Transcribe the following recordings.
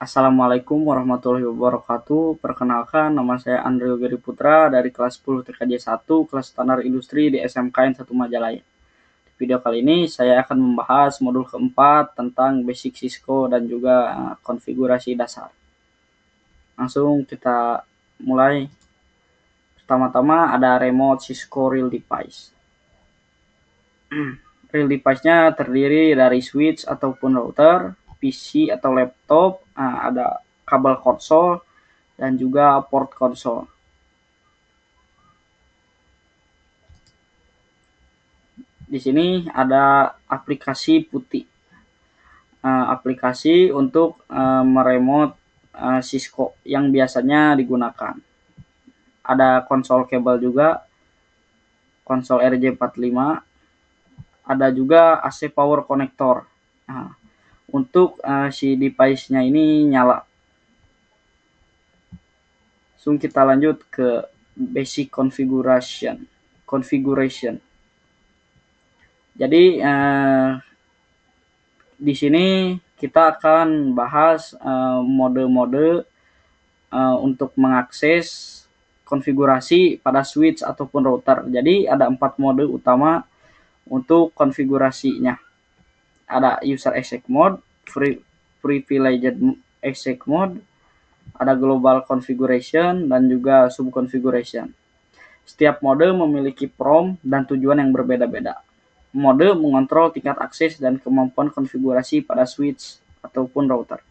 Assalamualaikum warahmatullahi wabarakatuh. Perkenalkan, nama saya Andrio Geri Putra dari kelas 10 TKJ 1, kelas standar industri di SMKN 1 Majalaya. Di video kali ini saya akan membahas modul keempat tentang basic Cisco dan juga konfigurasi dasar. Langsung kita mulai. Pertama-tama ada remote Cisco Real Device. Real device-nya terdiri dari switch ataupun router, PC atau laptop, ada kabel konsol, dan juga port konsol. Di sini ada aplikasi putih, aplikasi untuk meremote Cisco yang biasanya digunakan. Ada konsol kabel juga, konsol RJ45, ada juga AC power connector. Untuk si device-nya ini nyala. Langsung kita lanjut ke basic configuration. Jadi di sini kita akan bahas mode-mode untuk mengakses konfigurasi pada switch ataupun router. Jadi ada 4 mode utama untuk konfigurasinya. Ada user exec mode, privileged exec mode, ada global configuration, dan juga subconfiguration. Setiap mode memiliki prompt dan tujuan yang berbeda-beda. Mode mengontrol tingkat akses dan kemampuan konfigurasi pada switch ataupun router.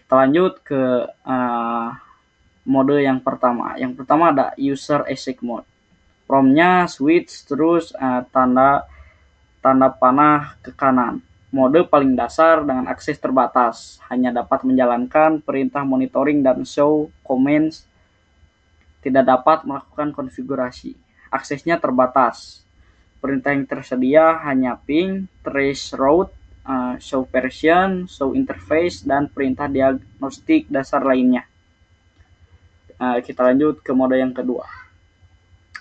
Kita lanjut ke mode yang pertama. Yang pertama ada user exec mode. Prompt-nya switch terus tanda panah ke kanan. Mode paling dasar dengan akses terbatas, hanya dapat menjalankan perintah monitoring dan show commands, tidak dapat melakukan konfigurasi. Aksesnya terbatas. Perintah yang tersedia hanya ping, trace route, show version, show interface, dan perintah diagnostik dasar lainnya. Kita lanjut ke mode yang kedua.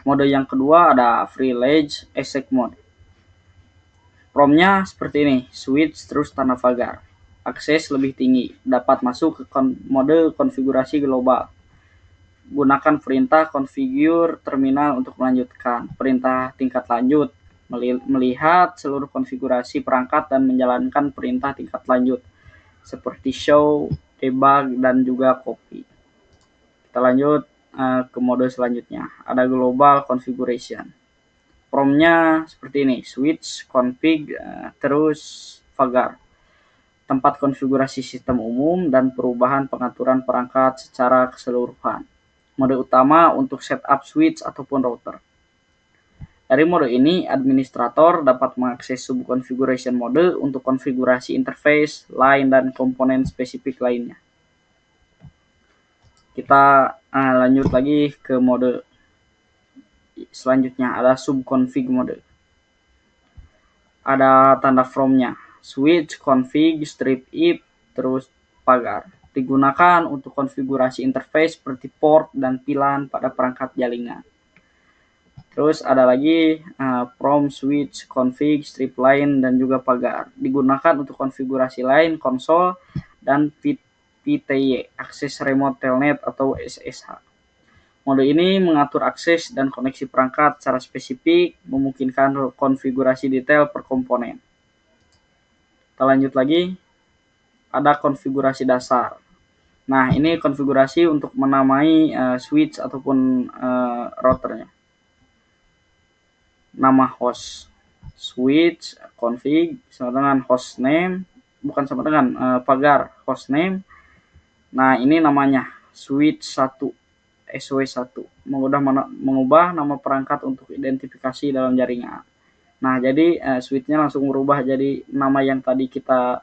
Mode yang kedua ada privileged exec mode. Prompt-nya seperti ini, switch terus tanda pagar. Akses lebih tinggi, dapat masuk ke mode konfigurasi global. Gunakan perintah configure terminal untuk melanjutkan. Perintah tingkat lanjut, melihat seluruh konfigurasi perangkat dan menjalankan perintah tingkat lanjut, seperti show, debug, dan juga copy. Kita lanjut ke mode selanjutnya, ada global configuration. Prompt-nya seperti ini, switch, config, terus pagar. Tempat konfigurasi sistem umum dan perubahan pengaturan perangkat secara keseluruhan. Mode utama untuk setup switch ataupun router. Dari mode ini, administrator dapat mengakses subconfiguration mode untuk konfigurasi interface, line, dan komponen spesifik lainnya. Kita lanjut lagi ke mode selanjutnya, ada subconfig mode. Ada tanda from-nya, switch, config, strip if, terus pagar. Digunakan untuk konfigurasi interface seperti port dan pilan pada perangkat jaringan. Terus ada lagi prompt, switch, config, strip line, dan juga pagar. Digunakan untuk konfigurasi line, konsol, dan PTY, akses remote telnet atau SSH. Mode ini mengatur akses dan koneksi perangkat secara spesifik, memungkinkan konfigurasi detail per komponen. Kita lanjut lagi, ada konfigurasi dasar. Nah, ini konfigurasi untuk menamai switch ataupun routernya. Nama host, switch, config, sama dengan host name, bukan sama dengan pagar, host name. Nah, ini namanya switch 1. SW1 mengubah nama perangkat untuk identifikasi dalam jaringan. Nah, jadi switch-nya langsung berubah jadi nama yang tadi kita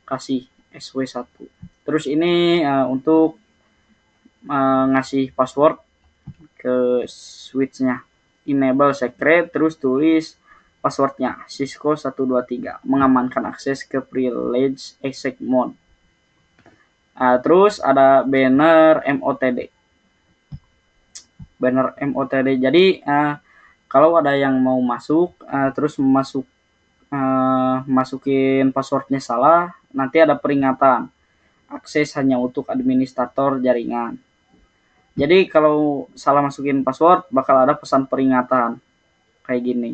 kasih, SW1. Terus ini untuk ngasih password ke switch-nya. Enable secret, terus tulis passwordnya Cisco 123, mengamankan akses ke privileged exec mode. Terus ada banner MOTD. Banner MOTD. Jadi kalau ada yang mau masuk terus masukin passwordnya salah, nanti ada peringatan. akses hanya untuk administrator jaringan. Jadi kalau salah masukin password bakal ada pesan peringatan kayak gini.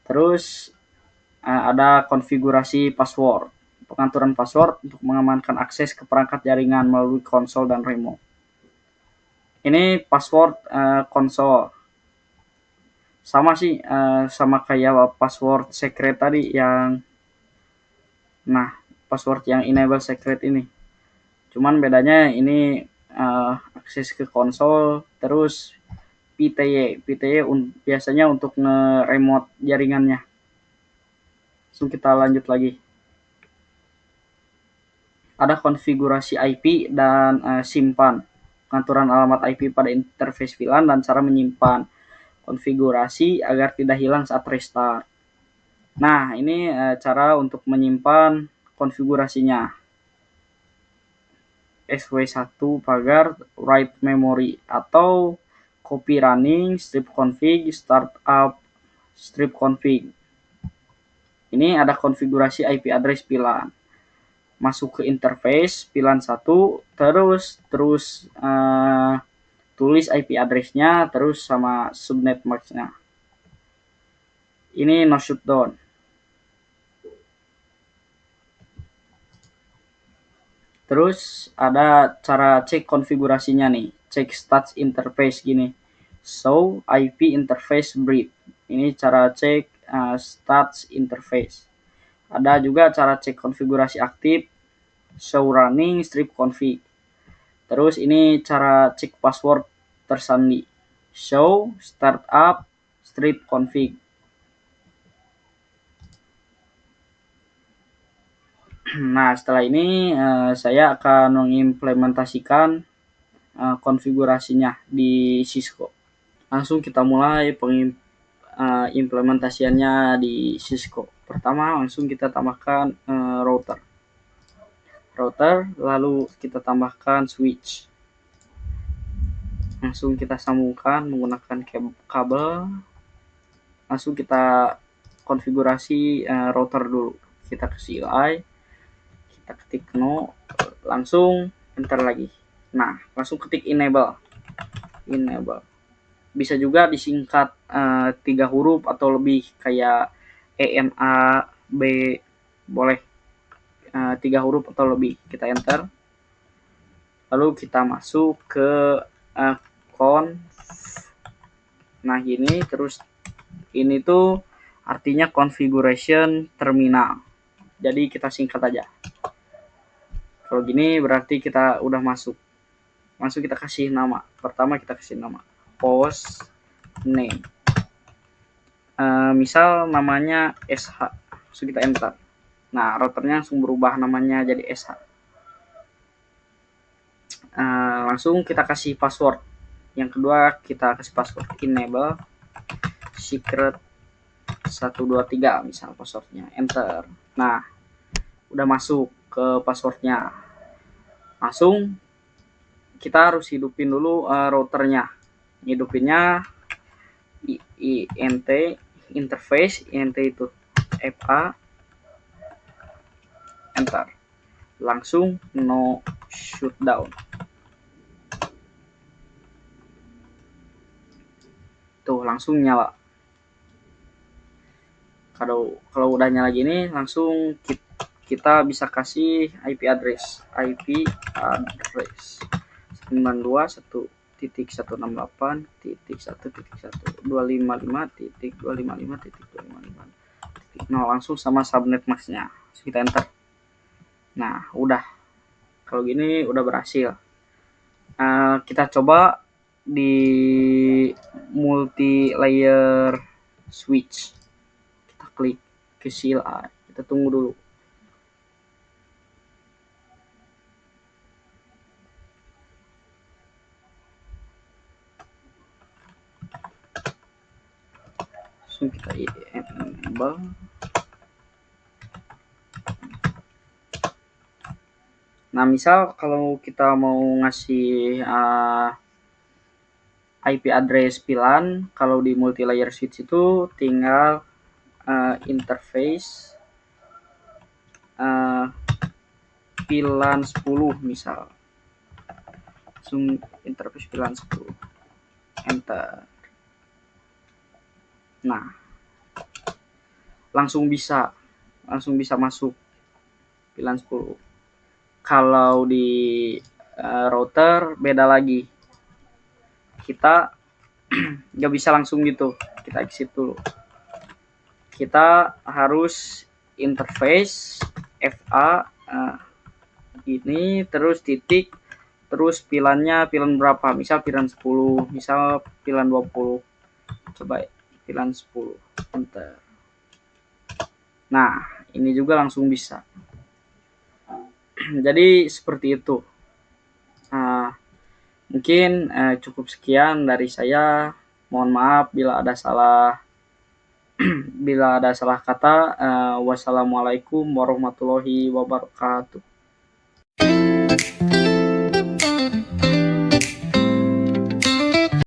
Terus ada konfigurasi password. Pengaturan password untuk mengamankan akses ke perangkat jaringan melalui konsol dan remote. Ini password konsol. Sama sih, sama kayak password secret tadi yang password yang enable secret ini. Cuman bedanya ini akses ke konsol, terus PTY biasanya untuk nge-remote jaringannya. Langsung kita lanjut lagi. Ada konfigurasi IP dan simpan. Pengaturan alamat IP pada interface VLAN dan cara menyimpan konfigurasi agar tidak hilang saat restart. Nah, ini cara untuk menyimpan konfigurasinya. SW1 pagar write memory atau copy running strip config startup strip config. Ini ada konfigurasi IP address VLAN. Masuk ke interface VLAN 1, terus tulis IP address-nya, terus sama subnet mask-nya. Ini no shutdown. Terus ada cara cek konfigurasinya nih, cek stats interface gini. Show IP interface brief. Ini cara cek stats interface. Ada juga cara cek konfigurasi aktif, show running strip config. Terus ini cara cek password tersandi, show startup strip config. Nah, setelah ini saya akan mengimplementasikan konfigurasinya di Cisco. Langsung kita mulai implementasiannya di Cisco. Pertama, langsung kita tambahkan router, lalu kita tambahkan switch. Langsung kita sambungkan menggunakan kabel. Langsung kita konfigurasi router dulu. Kita ke CLI, kita ketik no, langsung enter lagi. Nah, langsung ketik enable. Bisa juga disingkat 3 huruf atau lebih, kayak ENA, B, boleh 3 huruf atau lebih. Kita enter. Lalu kita masuk ke conf. Nah, gini. Terus ini tuh artinya configuration terminal. Jadi kita singkat aja. Kalau gini berarti kita udah masuk. Langsung kita kasih nama. Pertama kita kasih nama host name. Misal namanya SH. Langsung kita enter. Nah, routernya langsung berubah namanya jadi SH. Langsung kita kasih password. Yang kedua kita kasih password enable secret 123 misal passwordnya, enter. Nah, udah masuk ke passwordnya. Langsung kita harus hidupin dulu routernya. Hidupinnya int interface, int itu fa, enter. Langsung no shutdown. Tuh, langsung nyala. Kalau udah nyala gini, langsung kita bisa kasih IP address 921.1.1.1.255.255.255.0, langsung sama subnet mask-nya. Kita enter. Nah, udah. Kalau gini udah berhasil. Kita coba di multi layer switch. Kita klik ke CLI. Kita tunggu dulu. Langsung kita enable. Nah, misal kalau kita mau ngasih IP address VLAN, kalau di multi layer switch itu tinggal interface VLAN 10 misal, langsung interface VLAN 10, enter. Nah, langsung bisa masuk VLAN 10. Kalau di router beda lagi, kita nggak bisa langsung gitu, kita exit dulu, kita harus interface FA ini, terus titik, terus VLAN-nya VLAN berapa, misal VLAN 10, misal VLAN 20, coba VLAN 10, enter. Nah, ini juga langsung bisa. Jadi seperti itu. Nah, mungkin cukup sekian dari saya. Mohon maaf bila ada salah kata. Wassalamualaikum warahmatullahi wabarakatuh.